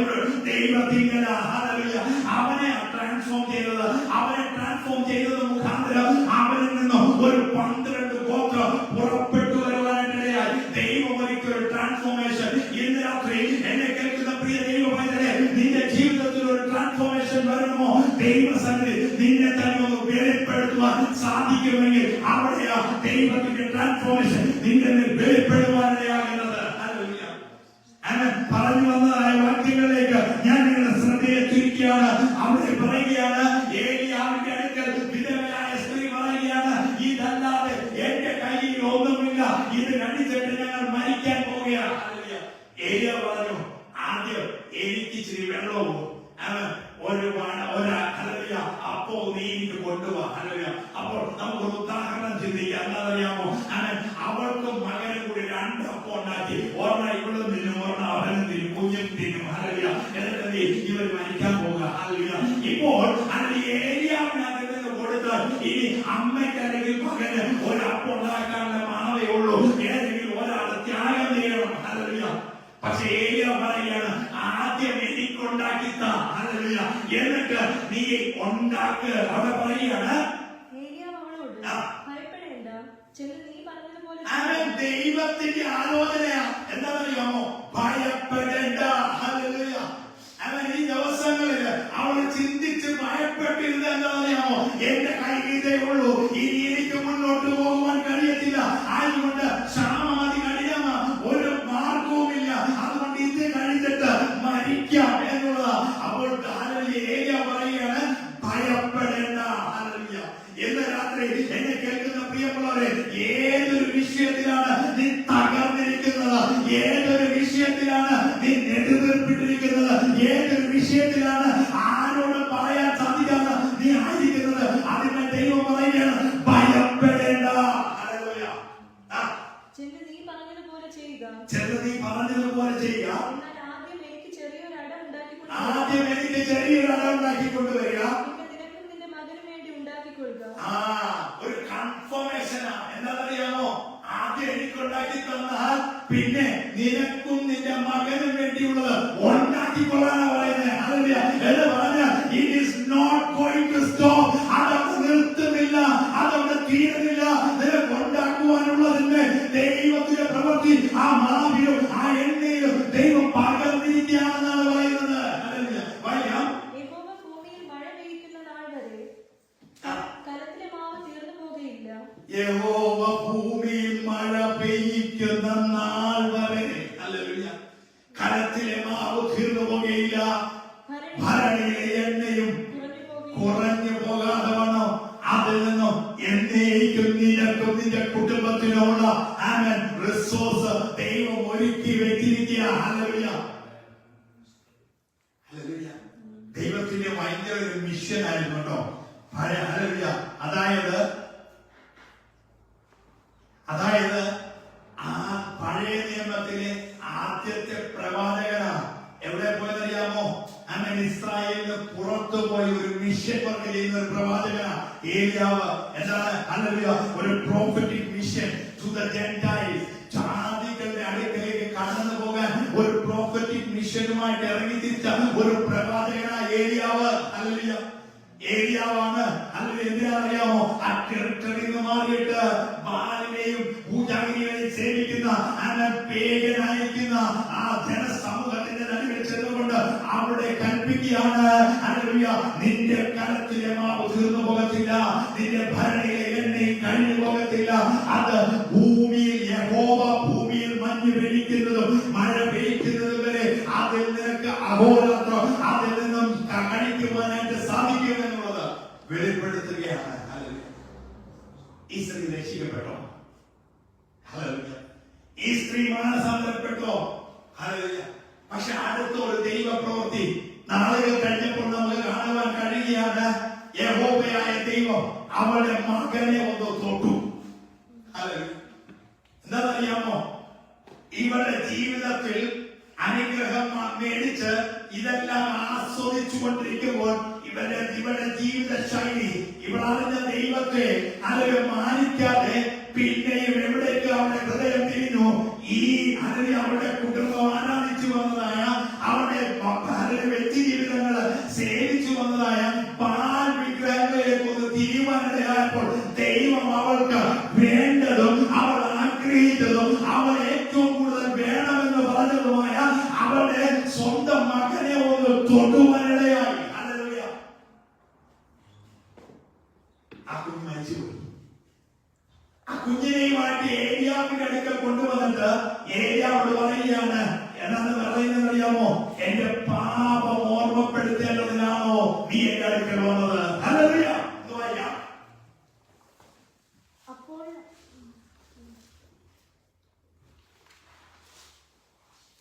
ദൈവത്തിങ്കല. ഹല്ലേലൂയ. അവനെ ട്രാൻസ്ഫോം ചെയ്തത്, അവനെ ട്രാൻസ്ഫോം ചെയ്തത് മുഖാന്തരം അവനിൽ നിന്നും ഒരു 12 ഗോത്രം പുറപ്പെട്ടു വരുവാനിടയായി. ദൈവം ഒരിക്കൽ ട്രാൻസ്ഫോർമേഷൻ. ഇന്ന് രാത്രി എന്നെ കേൾക്കുന്ന പ്രിയ ദൈവമക്കളെ, നിന്റെ ജീവിതത്തിൽ ഒരു ട്രാൻസ്ഫോർമേഷൻ വരണമോ? ദൈവസന്നിധി നിന്നെ തന്നെ ഒന്ന് വെളിപ്പെടുത്തുവാൻ സാധിക്കുമെങ്കിൽ അവിടെയാ ദൈവത്തിന്റെ ട്രാൻസ്ഫോർമേഷൻ നിന്റെ വെളിപ്പെടുവാനിടയാകുന്നത്. ഹല്ലേലൂയ. അങ്ങനെ പറഞ്ഞു വന്നതായ വാക്യങ്ങളിലേക്ക് ഞാൻ നിങ്ങളുടെ ശ്രദ്ധയെ തിരിക്കുകയാണ്. അവിടെ പറയുകയാണ്, ഏലിയാവിന്റെ അടുക്കൽ വിധവയായ സ്ത്രീ പറയുകയാണ്, ഇതല്ലാതെ എന്റെ കയ്യിൽ ഒന്നുമില്ല, ഇത് കടിച്ചിട്ട് ഞങ്ങൾ മരിക്കാൻ പോവുകയാണ്. ഏലിയ പറഞ്ഞു, ആദ്യം എനിക്ക് ഇച്ചിരി വെള്ളവും അപ്പോ നീ എനിക്ക് കൊണ്ടുപോവാ. അപ്പോൾ നമുക്കൊരു ഉദാഹരണം ചിന്തിക്കാം. എന്താണെന്നറിയാമോ? അവൾക്കും മകനും കൂടി 2 അപ്പം ഉണ്ടാക്കി. ഒരെണ്ണം ഇവളും തിന്നും, ഒരെണ്ണം അവനും തിന്നും, കുഞ്ഞും തിന്നും. എന്നിട്ട് ഇവർ മരിക്കാൻ പോകുക. ഇപ്പോൾ ഏരിയാവിനകത്ത് നിന്ന് കൊടുത്താൽ ഇനി അമ്മയ്ക്ക് അല്ലെങ്കിൽ മകന് ഒരപ്പം ഉണ്ടാക്കാനുള്ള മാവേ ഉള്ളൂ. ഏതെങ്കിലും ഒരാൾ ത്യാഗം ചെയ്യണം. പക്ഷെ ഏലിയ പറയുകയാണ്, ആദ്യം എനിക്കുണ്ടാക്കിത്ത. എന്നിട്ട് നീ ഉണ്ടാക്ക്. അവിടെ പറയുകയാണ്, അവൻ ദൈവത്തിന്റെ ആലോചനയാ. എന്താ പറയുമോ? ഭയപ്പെടേണ്ട. ഹല്ലേലൂയ. അവൻ ഈ ദിവസങ്ങളിൽ അവൾ ചിന്തിച്ച് ഭയപ്പെട്ടിരുന്നത് എന്താ പറയാമോ? എന്റെ കയ്യിൽ ഇതേ ഉള്ളൂ, ഇനി എനിക്ക് മുന്നോട്ട് പോകുവാൻ കഴിയത്തില്ല. അതുകൊണ്ട് ക്ഷാമമതി കഴിയാമ, ഒരു മാർഗവുമില്ല. അതുകൊണ്ട് ഇത് കഴിഞ്ഞിട്ട് മരിക്കാം എന്നുള്ളതാ. അപ്പോൾ ഏലിയ പറയുകയാണ്, ഭയപ്പെടേണ്ട. ഹല്ലേലൂയ. ഇന്ന് രാത്രി എന്നെ കേൾക്കുന്ന പ്രിയമുള്ളവരെ, ഏതൊരു വിഷയത്തിലാണ് നീ തകർന്നിരിക്കുന്നത്, ഏതൊരു വിഷയത്തിലാണ് നീ നെടുവീർപ്പിട്ടിരിക്കുന്നത്, ഏതൊരു വിഷയത്തിലാണ് ആരോട് പറയാൻ സാധിക്കാതെ നീ ആയിരിക്കുന്നത്, അതിനെ ദൈവം പറയുകയാണ്, ഭയപ്പെടേണ്ട. ഹല്ലേലൂയ. ചിലത് നീ പറഞ്ഞതുപോലെ ചെയ്യുക. ആദ്യം എനിക്ക് ചെറിയൊരു അട ഉണ്ടാക്കിക്കൊണ്ടുവരിക. ഒരു കൺഫർമേഷനാ. എന്താണെന്നറിയാമോ? ആദ്യം എനിക്കുണ്ടാക്കി തന്നാൽ പിന്നെ നിനക്കും നിന്റെ മകനും വേണ്ടിയുള്ളത് ഉണ്ടാക്കിക്കൊള്ളാനാ പറയുന്നത്. എന്ന് പറഞ്ഞാൽ it is not going to stop. അതവിടെ നിർത്തുന്നില്ല, അതവിടെ തീരുന്നില്ല. നിനക്ക് ഉണ്ടാക്കുവാനുള്ളതിന്റെ ദൈവത്തിന്റെ പ്രവൃത്തി ആ മാവിലും ആ എണ്ണയിലും ദൈവം പകർന്നിരിക്കുകയാണെന്നാണ് പറയുന്നത്. പറയാം, യഹോവ ഭൂമിയിൽ മഴ പെയ്യിക്കുന്ന നാൾ വരെ. ഹല്ലേലൂയ. കലത്തിലെ മാവ് തീർന്നു പോകുകയില്ല, ഭരണിയിലെ എണ്ണയും കുറഞ്ഞു പോകാതെ വണ്ണം അതിൽ നിന്നും എന്നേക്കും നിനക്കും നിന്റെ കുടുംബത്തിനുള്ള റിസോഴ്സ് ദൈവം ഒരുക്കി വെച്ചിരിക്കുക. ഹല്ലേലൂയ. ഹല്ലേലൂയ. ദൈവത്തിന്റെ ഭയങ്കര ഒരു മിഷൻ ആയിരുന്നു കേട്ടോ. ഹല്ലേലൂയ. അതായത് ആ പഴയ നിയമത്തിലെ ആദ്യത്തെ പ്രവാചകനാണ്. എവിടെ പോയതറിയാമോ? അങ്ങനെ ഇസ്രായേലിന് പുറത്തു പോയി ഒരു മിഷൻ വർക്ക് ചെയ്യുന്ന ഒരു പ്രവാചകനാണ് ഏലിയാവ്. എന്താണ്? ഹല്ലേലൂയ. ഒരു prophetic mission to the gentiles. ജാതികളുടെ അടുക്കലേക്ക് കടന്നു പോകാൻ ഒരു പ്രോഫറ്റിക് മിഷനുമായിട്ട് ഇറങ്ങി തിരിച്ച ഒരു പ്രവാചകനാണ് ഏലിയാവ്. ഹല്ലേലൂയ. ഏലിയാവാണ്. അല്ലെങ്കിൽ എന്തിനാണെന്നറിയാമോ? ആ ടെറിട്ടറിയിൽ നിന്ന് മാറിയിട്ട് ബാലിനെയും പൂജ പൂജാഗിരികളെ സേവിക്കുന്ന പേഗൻ അയക്കുന്ന ആ ജനസമൂഹത്തിന്റെ നടുവിൽ ചെന്നുകൊണ്ട് അവിടെ കൽപ്പിക്കുകയാണ്, ഹല്ലേലൂയ, നിന്റെ കലത്തിലെ മാവ് തീർന്നു പോകത്തില്ല, നിന്റെ ഭരണിയിലെ എണ്ണയും കഴിഞ്ഞു പോകത്തില്ല. അത് ഭൂമിയിൽ യഹോവ ഭൂമിയിൽ മഞ്ഞ് പെയ്യിക്കുന്നതും മഴ പെയ്യിക്കുന്നതും വരെ അതിൽ നിനക്ക് അഹോരാത്രം അതിൽ നിന്നും കഴിക്കുവാനായിട്ട് സാധിക്കുമെന്നുള്ളത് വെളിപ്പെടുത്തുകയാണ്. ഈ സ്ത്രീ രക്ഷിക്കപ്പെട്ടോ? ഹല്ലേലൂയ. ഈ സ്ത്രീ മാനസാന്തരപ്പെട്ടോ? ഹല്ലേലൂയ. പക്ഷെ അടുത്ത ഒരു ദൈവ പ്രവൃത്തി നാളുകൾ കഴിഞ്ഞപ്പോൾ നമുക്ക് കാണുവാൻ കഴിയുകയാണ്. യഹോവയായ ദൈവം അവളുടെ മകനെ ഒന്ന് തൊട്ടു. ഹല്ലേലൂയ. എന്താണെന്നറിയാമോ? ഇവരുടെ ജീവിതത്തിൽ അനുഗ്രഹം മേടിച്ച് ഇതെല്ലാം ആസ്വദിച്ചു കൊണ്ടിരിക്കുമ്പോൾ ഇവരുടെ ജീവിത ശൈലി, ഇവളറിഞ്ഞ ദൈവത്തെ അവരെ മാനിക്കാതെ പിന്നെയും എവിടേക്ക് അവരുടെ ഹൃദയം തിരിഞ്ഞു. ഈ അവരുടെ കുടുംബം ആരാധിച്ചു വന്നതായ അവരുടെ വ്യക്തി ജീവിതങ്ങള് സേവിച്ചു വന്നതായ പാൽ വിഗ്രഹങ്ങളിലേക്ക് ഒന്ന് തിരിയുവാനിടയായപ്പോൾ ദൈവം അവൾക്ക് വേണ്ടതും അവൾ ആഗ്രഹിച്ചതും അവൾ ഏറ്റവും കൂടുതൽ വേണമെന്ന് പറഞ്ഞതുമായ അവളുടെ സ്വന്തം മകനെ ഒന്ന് തൊടുവാനിടയായി. ഹല്ലേലൂയ. ആ കുഞ്ഞ് മരിച്ചുപോയി. ആ കുഞ്ഞിനെയുമായിട്ട് ഏലിയാവിന്റെ അടുക്കൽ കൊണ്ടുവന്നിട്ട് ഏലിയാവോട് പറയുകയാണ്, എന്നാണ് പറയുന്നത് അറിയാമോ? എന്റെ പാപം ഓർമ്മപ്പെടുത്തേണ്ടതിനാണോ നീ എന്റെ അടുക്കൽ വന്നത്? ഹല്ലേലൂയ.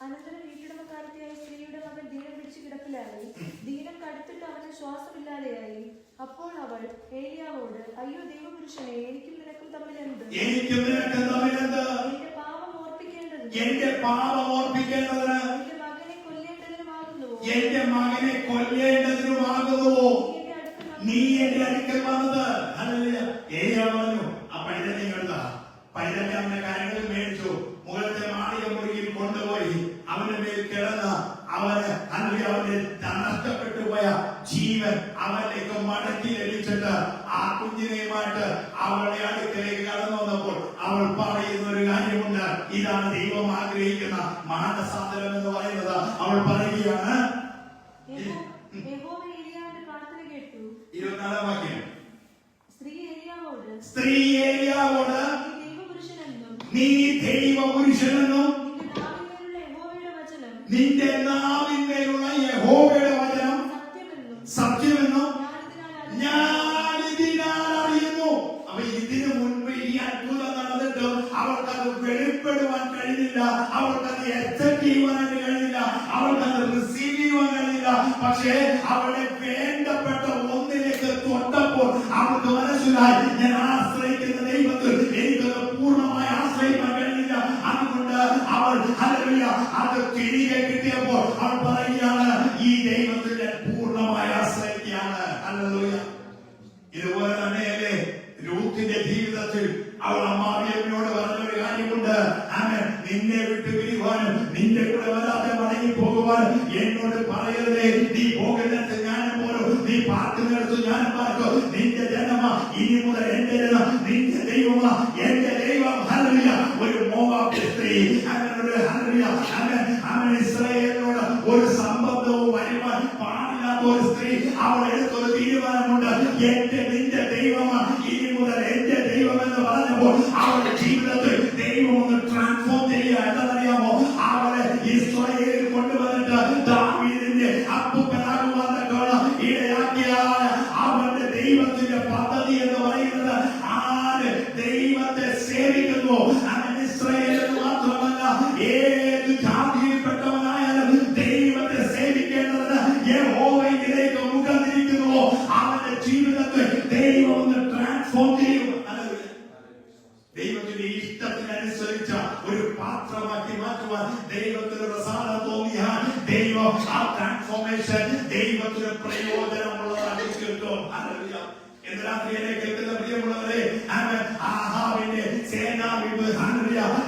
അനന്തരം വീട്ടുടമക്കാരത്തിയായ സ്ത്രീയുടെ മകൻ ദീനം പിടിച്ചു കിടപ്പിലായി. ദീനം കടുത്തിട്ട് അവന് ശ്വാസമില്ലാതെയായി. അപ്പോൾ അവൾ ഏലിയാവോട്, അയ്യോ ദൈവപുരുഷനെ, എനിക്കും നിനക്കും തമ്മിൽ എന്ത്? എന്റെ പാപം ഓർപ്പിക്കേണ്ടത് എന്റെ മകനെ കൊല്ലേണ്ടതിനുമാകുന്നുവോ നീ എന്റെ അടുക്കൽ വന്നത്? ഹല്ലേലൂയ. ഏലിയാവ് പറഞ്ഞു, ആ പൈതലിനെ എടുത്താ. പൈതലിനെ അവന്റെ കാര്യങ്ങൾ മേടിച്ചു, മുകളിലത്തെ മാളിക മുറിയിൽ കൊണ്ടുപോയി അവന്റെ മേൽ കിടന്ന് അവന് അവന്റെ നഷ്ടപ്പെട്ടു പോയ ജീവൻ അവനിലേക്ക് മടക്കി ലഭിച്ചിട്ട് ആ കുഞ്ഞിനെയുമായിട്ട് അവളുടെ അടുക്കലേക്ക് കടന്നു വന്നപ്പോൾ അവൾ പറയുന്ന ഒരു കാര്യമുണ്ട്. ഇതാണ് ദൈവം ആഗ്രഹിക്കുന്ന മാനസാന്തരം എന്ന് പറയുന്നത്. അവൾ പറയുകയാണ്, 24 വാക്യം, സ്ത്രീ ഏലിയാവോട് നീ ദൈവപുരുഷനെന്നും നിന്റെ നാവിന്മേലുള്ള യഹോവയുടെ വചനം സത്യമെന്നും ഞാൻ ഇതിനാൽ അറിയുന്നു. അപ്പൊ ഇതിനു മുൻപ് ഈ അത്ഭുതം നടന്നിട്ടും അവർക്കത് വെളിപ്പെടുവാൻ കഴിഞ്ഞില്ല, അവർക്കത് അക്സെപ്റ്റ് ചെയ്യുവാനായിട്ട് കഴിഞ്ഞില്ല, അവർക്കത് റിസീവ് ചെയ്യുവാൻ കഴിഞ്ഞില്ല. പക്ഷേ അവരുടെ വേണ്ടപ്പെട്ട ഒന്നിലേക്ക് തൊട്ടപ്പോൾ അവർക്ക് മനസ്സിലായി, ഞാൻ ആശ്രയിക്കുന്ന ദൈവത്തിൽ എനിക്കത് പൂർണ്ണമായി ആശ്രയിക്കാൻ കഴിഞ്ഞില്ല. അതുകൊണ്ട് അവൾ ഹല്ലേലൂയ അത് തിരികെ കിട്ടിയപ്പോൾ അവൾ പറയുകയാണ്, ഈ ദൈവത്തിൽ ഞാൻ പൂർണ്ണമായി ആശ്രയിക്കുകയാണ്. ഹല്ലേലൂയ. ഇതുപോലെ തന്നെയല്ലേ രൂത്തിന്റെ ജീവിതത്തിൽ അവൾ അമ്മാവിയമ്മയോട് പറഞ്ഞൊരു കാര്യമുണ്ട്. നിന്നെ വിട്ട് പിരിവാനും നിന്റെ കൂടെ വരാതെ മടങ്ങി പോകുവാനും എന്നോട് പറയരുതേ. നീ പോകുന്നിടത്ത് ഞാനും പോലും, നീ പാർക്കുന്നിടത്ത് ഞാനും പാർക്കും. നിന്റെ ജനമ ഇനി മുതൽ എന്റെ ജനം, നിന്റെ ദൈവമ എന്റെ ദൈവം. ഹല്ലേലൂയ. ഒരു മോവാബ് സ്ത്രീ അവൻ ഇസ്രായേലിനോട് ഒരു സംബന്ധവും വരുവാൻ പാടില്ലാത്ത ഒരു സ്ത്രീ അവൾ എടുത്തൊരു തീരുമാനമുണ്ട്. എന്റെ നിന്റെ ദൈവമാ ഇനി മുതൽ എന്റെ ദൈവം എന്ന് പറഞ്ഞപ്പോൾ അവളുടെ ജീവിതത്തിൽ ദൈവം ഒന്ന് ട്രാൻസ്ഫോം ചെയ്യുക. എന്താണെന്നറിയാമോ? അവളെ ഇസ്രായേലിൽ കൊണ്ടുവന്നിട്ട് ദാവീദിന്റെ അപ്പൂപ്പനാകുവാനൊക്കെയുള്ള ഇടയാക്കിയ അവന്റെ ദൈവത്തിന്റെ പദ്ധതി എന്ന് പറയുന്നത് ആര് ദൈവത്തെ സേവിക്കുന്നു അവൻ ഇസ്രായേലിൽ മാത്രമല്ല ഏത് ജാതിയിൽപ്പെട്ടവനായാലും ദൈവത്തെ സേവിക്കേണ്ടതിന് യഹോവയിലേക്ക് മുഖം തിരിക്കുന്നുവോ അവന്റെ ജീവിതത്തിൽ ദൈവം ഒന്ന് ട്രാൻസ്ഫോം ചെയ്യും. ദൈവത്തിന്റെ ഇഷ്ടത്തിനനുസരിച്ച ഒരു പാത്രമാക്കി മാറ്റുവാൻ ദൈവത്തിന് പ്രസാദം തോന്നിയാൽ ദൈവം ആ ട്രാൻസ്ഫോർമേഷൻ ദൈവത്തിന് പ്രയോജനമുള്ളതാക്കി തീർക്കും. ഇന്ന് രാത്രിയിലെ കേൾക്കുന്ന പ്രിയമുള്ളവരെ, ആഹാബിന്റെ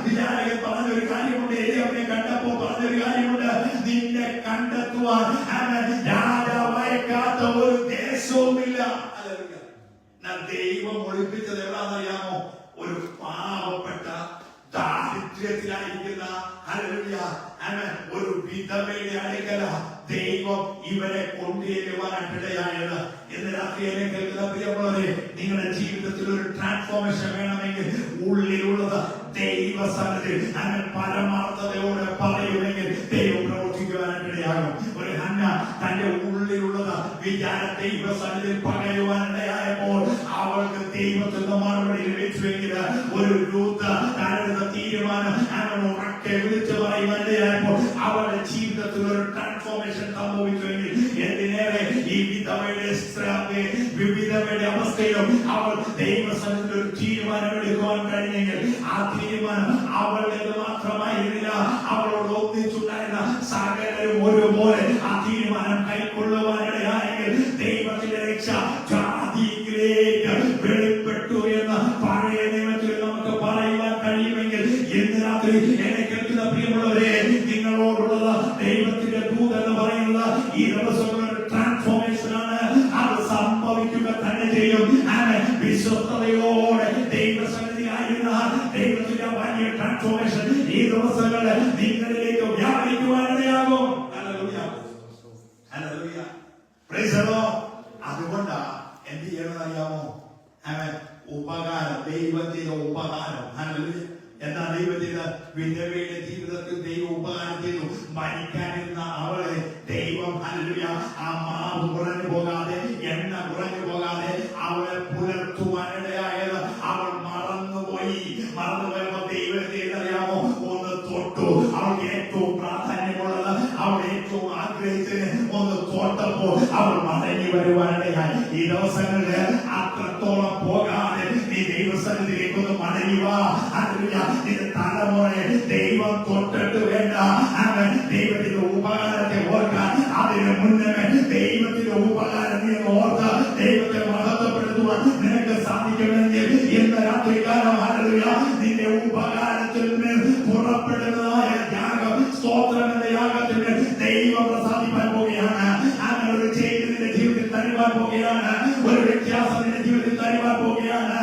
വിചാരകൻ പറഞ്ഞൊരു കാര്യമുണ്ട്. ഏലിയാവിനെ കണ്ടപ്പോൾ പറഞ്ഞൊരു കാര്യമുണ്ട്. നിന്നെ കണ്ടെത്തുവാൻ രാജാവയക്കാത്ത ഒരു ദേശവുമില്ല. ദൈവം ഒളിപ്പിച്ചത് എവിടാന്നറിയാമോ? ഒരു പാവപ്പെട്ട ആയിരിക്കുന്ന ഹല്ലേലൂയ ഒരു വിധവയുടെ അടുക്കല ദൈവം ഇവരെ കൊണ്ടുവരുവാനായിട്ടിടയായത്. ഇന്ന് രാത്രി എന്നെ കേൾക്കുന്ന പ്രിയമുള്ളവരെ, നിങ്ങളുടെ ജീവിതത്തിൽ ഒരു ട്രാൻസ്ഫോർമേഷൻ വേണമെങ്കിൽ ഉള്ളിലുള്ളത് ദൈവസന്നിധി പരമാർത്ഥതയോടെ പറയുമെങ്കിൽ ദൈവം പ്രവർത്തിക്കുവാനായിട്ടിടയാകും. ഒരു ഹന്ന തന്റെ ഉള്ളിലുള്ളത് വിചാരം ദൈവസന്നിധിയിൽ പകരുവാനിടയായപ്പോൾ അവൾക്ക് ദൈവത്തിൽ നിന്ന് മറുപടി ലഭിച്ചുവെങ്കിൽ ഒരു രൂത്ത് താനെടുത്ത തീരുമാനം അവൻ ഉറക്കെ വിളിച്ചു പറയുവാനിടയായപ്പോൾ അവളുടെ ജീവിതത്തിൽ ഒരു ട്രാൻസ്ഫോർമേഷൻ സംഭവിച്ചുവെങ്കിൽ എന്തിനേറെ ഈ വിധവയുടെ അവസ്ഥയിലും അവൾ ദൈവസന്നിധിയിൽ ഒരു തീരുമാനം എടുക്കുവാൻ കഴിഞ്ഞെങ്കിൽ ആ തീരുമാനം അവളുടേത് മാത്രമായിരുന്നില്ല, അവളോട് ഒന്നിച്ചുണ്ടായിരുന്ന സകലരും ഒരുപോലെ ആ തീരുമാനം കൈക്കൊള്ളുവാനിടയായെങ്കിൽ ദൈവത്തിന്റെ രക്ഷ ജാതിയിലേക്ക് വെളിപ്പെട്ടു എന്ന് പഴയ നിയമത്തിൽ നമുക്ക് പറയുവാൻ കഴിയുമെങ്കിൽ ഇന്ന് രാത്രി എന്നെ കേൾക്കുന്ന പ്രിയമുള്ളവരെ, നിങ്ങളോടുള്ളത് ദൈവത്തിന്റെ ദൂത് എന്ന് പറയുന്നത് ഈ ദിവസങ്ങളിൽ ട്രാൻസ്ഫോർമേഷൻ ആണ്. അത് സംഭവിക്കുക തന്നെ ചെയ്യും. വിശ്വസ്തയോടെ ദൈവസന്നിധിയായിരുന്ന ദൈവത്തിന്റെ വലിയ ട്രാൻസ്ഫോർമേഷൻ ഈ ദിവസങ്ങളിൽ നിങ്ങളിലേക്ക് വ്യാപരിക്കുവാനിടയാകും. അതുകൊണ്ട് എന്ത് ചെയ്യണമെന്നറിയാമോ? ഉപകാരം, ദൈവത്തിന്റെ ഉപകാരം. എന്താ ദൈവം ചെയ്ത? വിധവയുടെ ജീവിതത്തിൽ ദൈവം ഉപകാരം ചെയ്തു. മരിക്കാനിരുന്ന അവളെ ദൈവം ആ മാവ് കുറഞ്ഞു പോകാതെ, എണ്ണ കുറഞ്ഞു പോകാതെ അവളെ പുലർത്തുവാനിടയായത്. അവൾ മറന്നുപോയപ്പോ ദൈവത്തെ അറിയാമോ? ഒന്ന് തൊട്ടു. അവൾക്ക് ഏറ്റവും പ്രാധാന്യമുള്ളത്, അവൾ ഏറ്റവും ആഗ്രഹിച്ചതിന് ഒന്ന് തൊട്ടപ്പോ അവൾ മടങ്ങി വരുവാനിടയായി. ഈ ദിവസങ്ങളിൽ അത്രത്തോളം പോകാതെ നീ ദൈവസന്നിധിയിലേക്ക് ഒന്ന് മടങ്ങുക. നിന്റെ തലമുറയെ ദൈവം തൊട്ടിട്ട് വേണ്ട ദൈവത്തിന്റെ ഉപകാരത്തെ ഓർക്കാൻ. അതിന് മുന്നേ ദൈവത്തിന്റെ ഉപകാരം നീ ഓർത്ത് ദൈവത്തെ മഹത്വപ്പെടുത്തുവാൻ നിനക്ക് സാധിക്കണമെങ്കിൽ ഇന്ന് രാത്രികാലം നിന്റെ ഉപകാരത്തിൽ നിന്ന് പുറപ്പെടുന്നതായ യാഗം, സ്തോത്രം എന്ന യാഗത്തിന് ദൈവം പ്രസാദിപ്പാൻ പോവുകയാണ്. അങ്ങനെ ഒരു ചെയ്തി നിന്റെ ജീവിതത്തിൽ തരുവാൻ പോവുകയാണ്. ഒരു വ്യത്യാസം നിന്റെ ജീവിതത്തിൽ തരുവാൻ പോവുകയാണ്.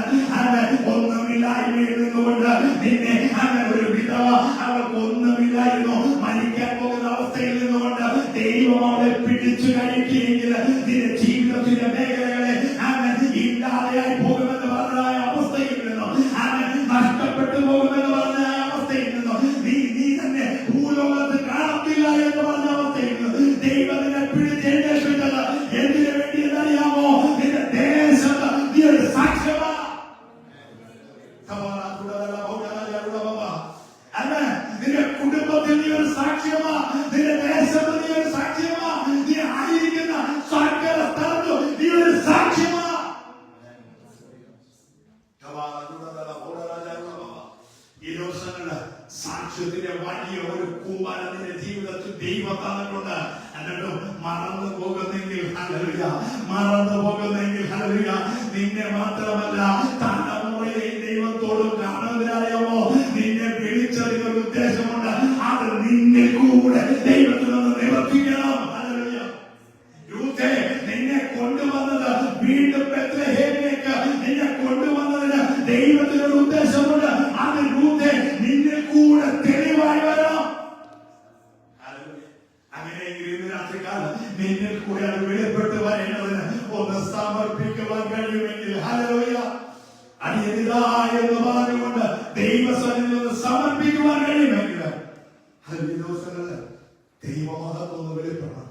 ഒന്നുമില്ലായ്മയിൽ നിന്നുകൊണ്ട് നിന്നെ ഒരു വിധവ, അവൾക്ക് ഒന്നുമില്ലായിരുന്നു, മരിക്കാൻ പോകുന്ന അവസ്ഥയിൽ നിന്നുകൊണ്ട് ദൈവം അവളെ പിടിച്ചു കഴിക്കുകയെങ്കിൽ നിന്റെ ജീവിതത്തിന്റെ മേഖലകളെ ഇല്ലാതെയായി പോകുമെന്ന് പറഞ്ഞതായ അവസ്ഥയിൽ നിന്നും, നഷ്ടപ്പെട്ടു പോകുമെന്ന് പറഞ്ഞതായ അവസ്ഥയിൽ നിന്നും, നീ തന്നെ ഭൂലോകത്ത് കാണത്തില്ല എന്ന് പറഞ്ഞ അവസ്ഥയിൽ നിന്നും ദൈവത്തിനെ പിടിച്ചെഴുന്നേൽപ്പിച്ചത് എന്തിനു വേണ്ടി എന്നറിയാമോ? നിന്റെ ദേശത്ത് നീ ഒരു സാക്ഷ്യമാണ്. നിന്റെ കുടുംബത്തിൽ നീ ഒരു സാക്ഷ്യമാ, നിന്റെ ദേശത്ത് നീ ഒരു സാക്ഷ്യമാ, നീ ആയിരിക്കുന്ന സകല സ്ഥലത്തും നീ ഒരു സാക്ഷ്യമാ. ഈ ദിവസങ്ങളിൽ സാക്ഷ്യത്തിന്റെ വലിയ ഒരു കൂമ്പാരം നിന്റെ ജീവിതത്തിൽ ദൈവം തന്നിട്ടുണ്ട്. എന്നിട്ടും മറന്നു പോകുന്നെങ്കിൽ നിന്നെ മാത്രമല്ല തലമുറയെ ദൈവത്തോടും കാണുന്നതിനായോ നിന്നെ വിളിച്ചതിനൊരു ഉദ്ദേശമുണ്ട്. അത് നിന്നെ കൂടെ ദൈവത്തിനൊന്ന് നിവർത്തിക്കണം. നിന്നെ കൊണ്ടുവന്നത് വീണ്ടും ബെത്ലഹേമിലേക്ക് നിന്നെ കൊണ്ടുവന്നതിന് ദൈവത്തിനൊരു ഉദ്ദേശമുണ്ട്. അത് രൂഥേ നിന്നെ കൂടെ തെളിവായി വരണം. അങ്ങനെയെങ്കിൽ ഇന്ന് രാത്രികാലം നിന്നിൽ കൂടെ അത് വെളിപ്പെട്ട് വരേണ്ടതിന് ഒന്ന് സമർപ്പിക്കുവാൻ കഴിയുമെങ്കിൽ ഹല്ലേലൂയ എന്ന് പറഞ്ഞുകൊണ്ട് ദൈവസന്നിധിയിൽ ഒന്ന് സമർപ്പിക്കുവാൻ കഴിയുമെങ്കിൽ ഈ ദിവസങ്ങളിൽ ദൈവമഹത്വം ഒന്ന് വെളിപ്പെടണം.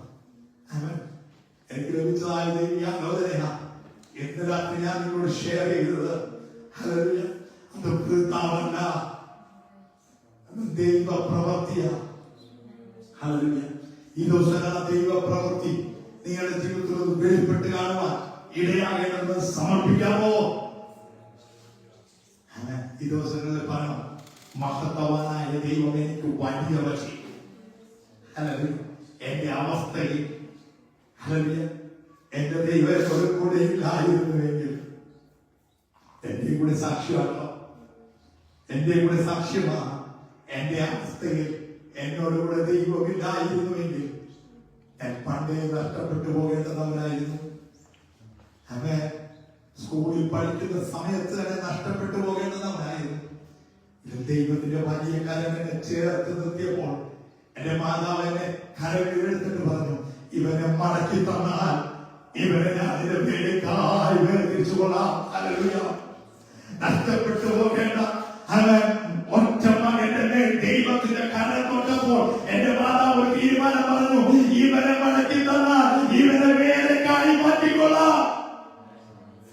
എനിക്ക് ലഭിച്ചതായ ദൈവീയാലോചനയാണ് ഇന്ന് രാത്രി ഞാൻ നിങ്ങളോട് ഷെയർ ചെയ്തത്. ഹല്ലേലൂയ. അത് കൃതാവല്ല, ദൈവ പ്രവൃത്തിയാണ്. ഹല്ലേലൂയ. ഈ ദിവസങ്ങളിൽ ദൈവ പ്രവൃത്തി നിങ്ങളുടെ ജീവിതത്തിൽ ഒന്ന് വെളിപ്പെട്ട് കാണുവാൻ ഇടയാകേണ്ടത് സമർപ്പിക്കാമോ? ഈ ദിവസങ്ങളിൽ പറയണം, മഹത്വവാനായ ദൈവം എനിക്ക് വലിയ വശി. എന്റെ അവസ്ഥയിൽ എന്റെ ദൈവത്തോട് കൂടെ ഇല്ലായിരുന്നുവെങ്കിൽ എന്റെ കൂടെ സാക്ഷിയാണോ? എന്റെ കൂടെ സാക്ഷ്യമാണ്. എന്റെ അവസ്ഥയിൽ എന്നോടുകൂടെ ദൈവമില്ലായിരുന്നുവെങ്കിൽ ഞാൻ പണ്ടേ നഷ്ടപ്പെട്ടു പോകേണ്ടതവനായിരുന്നു. സ്കൂളിൽ പഠിക്കുന്ന സമയത്ത് തന്നെ നഷ്ടപ്പെട്ടു പോകേണ്ടതവനായിരുന്നു. ദൈവത്തിന്റെ വലിയ കരം എന്നെ ചേർത്ത് നിർത്തിയപ്പോൾ എന്റെ മാതാവ് എന്നെ കരവിലെടുത്തിട്ട് പറഞ്ഞു, ഇവനെ മടക്കി തന്നാൽ ഇവനെ ഞാൻ അതിന്റെ വേലക്കായി വേർതിരിച്ചു കൊള്ളാം. ഹല്ലേലൂയ. നഷ്ടപ്പെട്ടു പോകേണ്ട അവൻ ഒറ്റ മകന്റെ മേൽ ദൈവത്തിന്റെ കരം തൊട്ടപ്പോൾ എന്റെ മാതാവ് ഒരു തീരുമാനം പറഞ്ഞു, ഇവനെ മടക്കി തന്നാൽ ഇവനെ വേലക്കായി മാറ്റിക്കൊള്ളാം.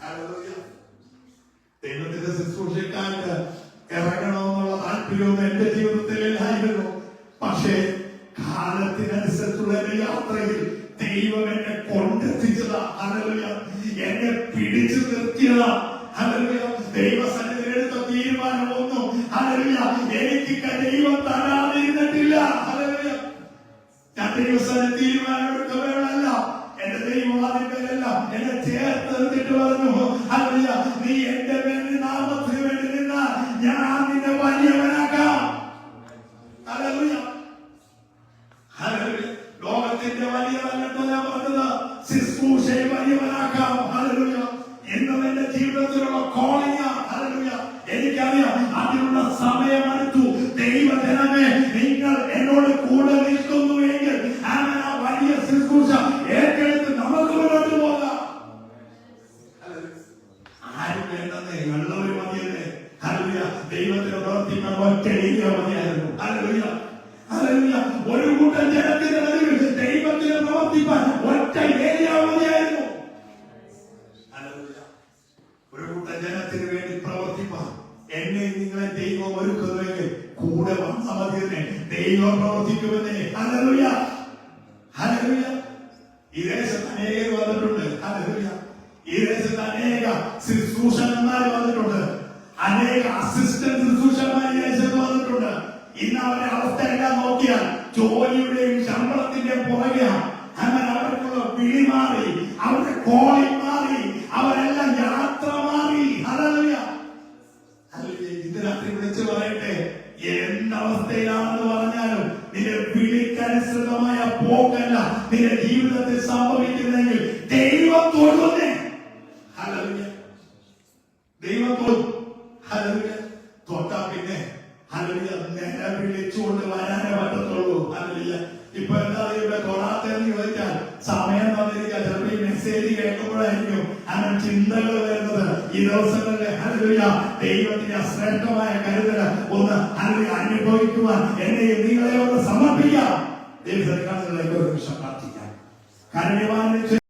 ഹല്ലേലൂയ. ദൈവത്തിന്റെ ശുശ്രൂഷക്കാർക്ക് ഇറങ്ങണമെന്നുള്ള താല്പര്യവും എന്റെ ജീവിതത്തിൽ ഇല്ലായിരുന്നു. പക്ഷേ കാലത്തിനനുസരിച്ചുള്ള എന്റെ യാത്രയിൽ ദൈവം എന്നെ കൊണ്ടെത്തിച്ചതാ. ഹല്ലേലൂയ. എന്നെ പിടിച്ചു നിർത്തിയതാ. ഹല്ലേലൂയ. ദൈവസന്നിധിയിൽ എടുത്ത തീരുമാനമൊന്നും ഹല്ലേലൂയ എനിക്ക് ദൈവം തരാതിരുന്നിട്ടില്ല. ഹല്ലേലൂയ. ഞാൻ ദൈവസന്നിധി തീരുമാനമെടുക്കവേളല്ല, എന്റെ ദൈവം അതിന്മേലെല്ലാം എന്നെ ചേർത്ത് നിർത്തിട്ട് പറഞ്ഞു, ഹല്ലേലൂയ, നീ എന്റെ വേണ്ടി നാമത്തിന് വേണ്ടി നിന്നാൽ ഞാൻ നിന്നെ വലിയവനാക്കാം. ഹല്ലേലൂയ. ഹല്ലേലൂയ. ലോകത്തിന്റെ വലിയവനല്ല ഞാൻ പറഞ്ഞത്, ശുശ്രൂഷയെ വലിയവനാക്കാം. ഹല്ലേലൂയ. എന്നും എന്റെ ജീവിതത്തിലുള്ള കോളിംഗ്. ഹല്ലേലൂയ. എനിക്കറിയാം അതിനുള്ള സമയമെടുത്തു. ദൈവജനമേ, നിങ്ങൾ എന്നോട് കൂടെ നിൽക്കുന്നു എങ്കിൽ അങ്ങനെ ആ വലിയ ശുശ്രൂഷ ഏറ്റെടുത്ത് നമുക്ക് മുന്നോട്ട് പോകാം. ആരും വേണ്ടെന്നേ, ഉള്ളവര് മതിയല്ലേ. ഹല്ലേലൂയ. ദൈവത്തിന് പ്രവർത്തിക്കാൻ ഒറ്റ ഏരിയ മതിയായിരുന്നു. ഹല്ലേലൂയ. ഹല്ലേലൂയ. ഒരു കൂട്ടം ജനത്തിന്റെ നടുവിൽ ദൈവത്തിന് പ്രവർത്തിക്കാൻ ഒറ്റ ഏരിയ മതിയായിരുന്നു. ഹല്ലേലൂയ. ഒരു കൂട്ടം ജനത്തിന് വേണ്ടി പ്രവർത്തിപ്പാൻ എന്നെ നിങ്ങളെ ദൈവം ഒരുക്കുന്നുവെങ്കിൽ കൂടെ വന്നാൽ മതിയെന്നെ. ദൈവം പ്രവർത്തിക്കുമെന്നേ. ഹല്ലേലൂയ. ഹല്ലേലൂയ. ഈ ദേശത്ത് അനേകർ വന്നിട്ടുണ്ട്. ഹല്ലേലൂയ. ഈ ദേശത്ത് അനേക ശുശ്രൂഷകന്മാർ വന്നിട്ടുണ്ട്. അനേക അസിസ്റ്റന്റ് ശുശ്രൂഷകന്മാർ ഈ ദേശത്ത് വന്നിട്ടുണ്ട്. ഇന്ന് അവരുടെ അവസ്ഥ എല്ലാം നോക്കിയാൽ ജോലിയുടെയും ശമ്പളത്തിന്റെ പുറകെ അങ്ങനെ അവർക്കുള്ള വിളി മാറി, അവരുടെ കോളിംഗ് മാറി, അവരെല്ലാം യാത്ര മാറി. ഹല്ലേലൂയ. ഹല്ലേലൂയ. ഇന്ന് രാത്രി വിളിച്ചു പറയട്ടെ, എന്തവസ്ഥയിലാണെന്ന് പറഞ്ഞാലും നിന്റെ വിളിക്കനുസൃതമായ പോക്കല്ല നിന്റെ ജീവിതത്തിൽ സംഭവിക്കുന്നെങ്കിൽ ദൈവം തൊഴുന്നേ. ഹല്ലേലൂയ. ദൈവം തൊഴും. ഹല്ലേലൂയ. തൊട്ടാ പിന്നെ ഹല്ലേലൂയ നേരെ വിളിച്ചുകൊണ്ട് വരാനേ പറ്റത്തുള്ളൂ. ഹല്ലേലൂയ. ഇപ്പൊ എന്താ ഇവിടെ തൊടാത്തെന്ന് ചോദിച്ചാൽ സമയം തന്നിരിക്കുക. ചിലപ്പോൾ ഈ മെസ്സേജ് കേൾക്കുമ്പോഴായിരിക്കും അങ്ങനെ ചിന്തകൾ വരുന്നത്. ഈ ദിവസങ്ങളിൽ ഹല്ലേലൂയ ദൈവത്തിന്റെ ശ്രേഷ്ഠമായ കരുതല് ഒന്ന് ഹല്ലേലൂയ അനുഭവിക്കുവാൻ എന്നെയും നിങ്ങളെ ഒന്ന് സമർപ്പിക്കാം. ദൈവസന്നിധിയിലേക്ക് ഒരു നിമിഷം പ്രാർത്ഥിക്കാം. കരുണ്യവാൻ